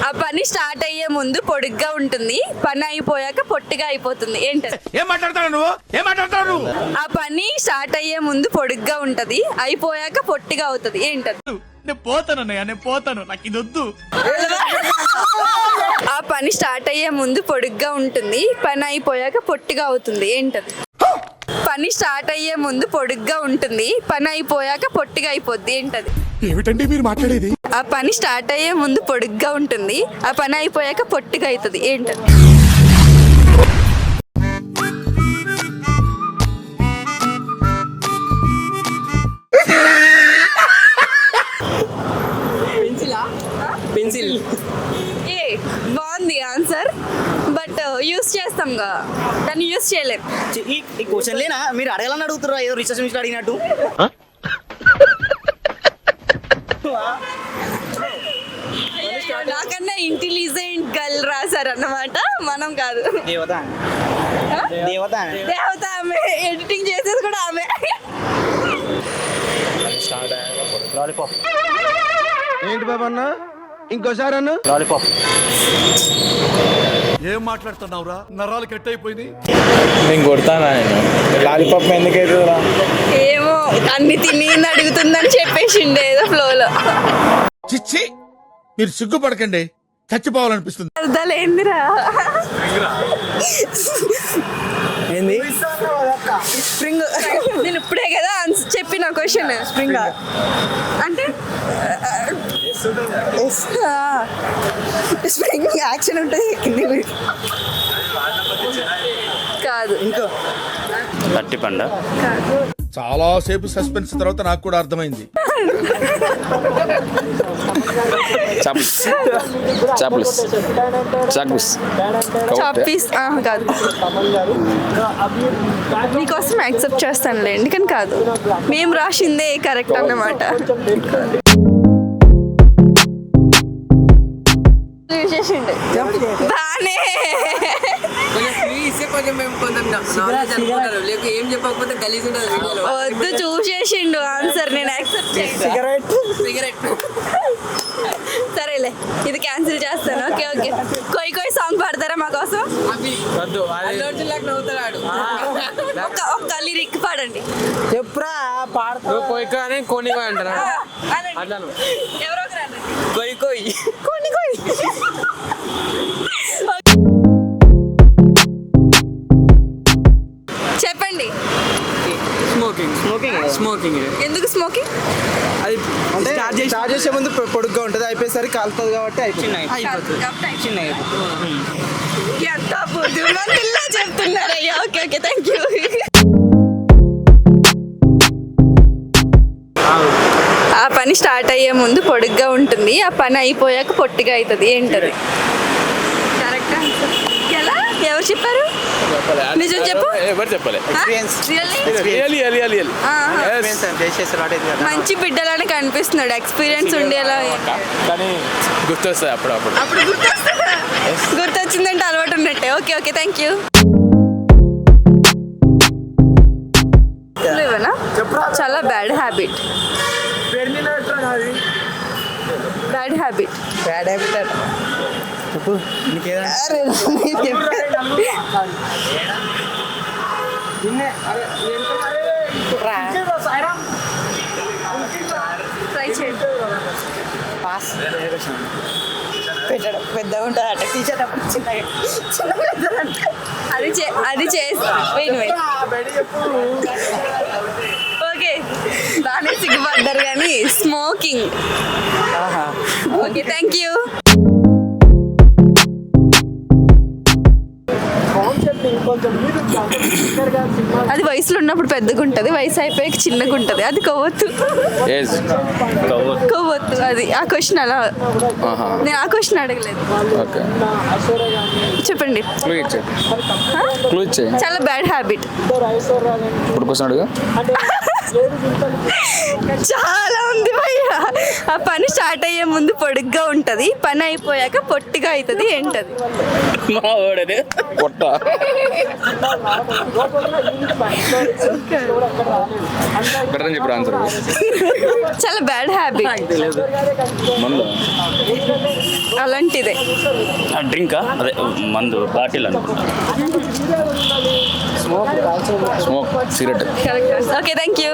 ఆ పని స్టార్ట్ అయ్యే ముందు పొడుగ్గా ఉంటుంది, పని అయిపోయాక పొట్టిగా అయిపోతుంది. ఏంటది? ఏం మాట్లాడతావు నువ్వు? ఆ పని స్టార్ట్ అయ్యే ముందు పొడుగ్గా ఉంటది, అయిపోయాక పొట్టిగా అవుతుంది. ఏంటది? నేను పోతాను నాకు ఇది వద్దు. ఆ పని స్టార్ట్ అయ్యే ముందు పొడుగ్గా ఉంటుంది, పని అయిపోయాక పొట్టిగా అవుతుంది. ఏంటది? పని స్టార్ట్ అయ్యే ముందు పొడుగ్గా ఉంటుంది, పని అయిపోయాక పొట్టిగా అయిపోద్ది. ఏంటది? ఏమిటండి మీరు మాట్లాడేది? ఆ పని స్టార్ట్ అయ్యే ముందు పొడుగ్గా ఉంటుంది, ఆ పని అయిపోయాక పొట్టిగా అవుతుంది. ఏంటది? పెన్సిల్. ఏ బాగుంది ఆన్సర్, బట్ యూస్ చేస్తాంగా, దాన్ని యూస్ చేయలేం. ఈ క్వశ్చన్ లేనా మీరు అడగాలని అడుగుతున్నారు, ఏదో రీసెర్చ్ మిషన్ అడిగినట్టు. నాకన్నా ఇంటెలిజెంట్ గర్ల్ రాశారు అన్నమాట, మనం కాదు. దేవత దేవత దేవత ఆమె, ఎడిటింగ్ చేసేది కూడా ఆమె. లాలీపాప్. ఏంటి బాబా అన్న, ఇంకోసారి అన్న. లాలీపాప్. ఏం మాట్లాడుతున్నావురా? నరాలు కట్ అయిపోయింది. నేను కొడతానా? లాలీపాప్ ఎందుకైతే ఏమో అన్ని తిని అడుగుతుందని చెప్పేసిండే ఏదో ఫ్లోలో. చిచ్చి, మీరు సిగ్గుపడకండి, చచ్చిపోవాలనిపిస్తుంది. అర్థాలేందిరా? ఏంది? స్ప్రింగ్. నేను ఇప్పుడే కదా ఆన్సర్ చెప్పిన క్వశ్చన్. స్ప్రింగ్ అంటే స్ప్రింగ్ యాక్షన్ ఉంటుంది కాదు. ఇంకో అరటిపండు. కాదు. చాలా సేపు సస్పెన్స్ తర్వాత నాకు కూడా అర్థమైంది. చాపీస్ కాదు. మీకోసం యాక్సెప్ట్ చేస్తానులేండి, కానీ కాదు. మేము రాసిందే కరెక్ట్ అన్నమాట. బానే వద్దు, చూసేసిండు ఆన్సర్, నేను యాక్సెప్ట్ చేస్తాను. సరేలే, ఇది క్యాన్సిల్ చేస్తాను. Okay okay. కొయి సాంగ్ పాడతారా మా కోసం? ఒక్క లిరిక్ పాడండి. చెప్పురా పాడతా. కొని అంటారా? ఎవరో ఒకరు అనండి. కొయ్ కొయ్ కొన్ని కొయి. చెప్పండి. స్మోకింగ్. ఎందుకు స్మోకింగ్? అది అంటే స్టార్ట్ చేసే ముందు పొడుగ్గా ఉంటుంది, అయిపోయేసరికి కాలుతుంది కాబట్టి చిన్న ఎంత బుద్ధిమంతుల్లా చెప్తున్నారయ్యా. Okay okay, thank you. ఆ పని స్టార్ట్ అయ్యే ముందు పొడుగ్గా ఉంటుంది, ఆ పని అయిపోయాక పొట్టిగా అవుతుంది. ఏంటది? Correct answer. ఎలా? ఎవరు చెప్పారు? నిజం చెప్పు. ఎవరు చెప్పలే. మంచి బిడ్డలని కనిపిస్తున్నాడు, ఎక్స్పీరియన్స్ ఉండేలా. కానీ గుర్తొస్తాయి అప్పుడప్పుడు. అప్పుడు గుర్తొచ్చిందంటే అలవాటు ఉన్నట్టే. Okay okay, thank you. లేవనా? చాలా బ్యాడ్ హ్యాబిట్. Bad habit. చెప్పు. ట్రై చేయండి. పాస్. పెట్టడం పెద్దగా ఉంటుంది అట, తీసేటప్పుడు అది చేసి ఓకే. బాగానే సిగ్గుపడ్డారు కానీ స్మోకింగ్. Okay, thank you. అది వయసులో ఉన్నప్పుడు పెద్దగా ఉంటుంది, వయసు అయిపోయాక చిన్నగా ఉంటుంది. అది కొవ్వొత్తు. కొవ్వొత్తు అది. ఆ క్వశ్చన్ అలా, నేను ఆ క్వశ్చన్ అడగలేదు. చెప్పండి. చాలా బ్యాడ్ హ్యాబిట్. చాలా ఉంది భయ్య. ఆ పని స్టార్ట్ అయ్యే ముందు పొడుగ్గా ఉంటది, పని అయిపోయాక పొట్టిగా అవుతుంది. ఏంటది? చాలా బ్యాడ్ హ్యాబిట్. అలాంటిదే. డ్రింకా అదే మందు బాటిల్ అనుకుంటా. Smoke cigarette. Correct. Okay, thank you.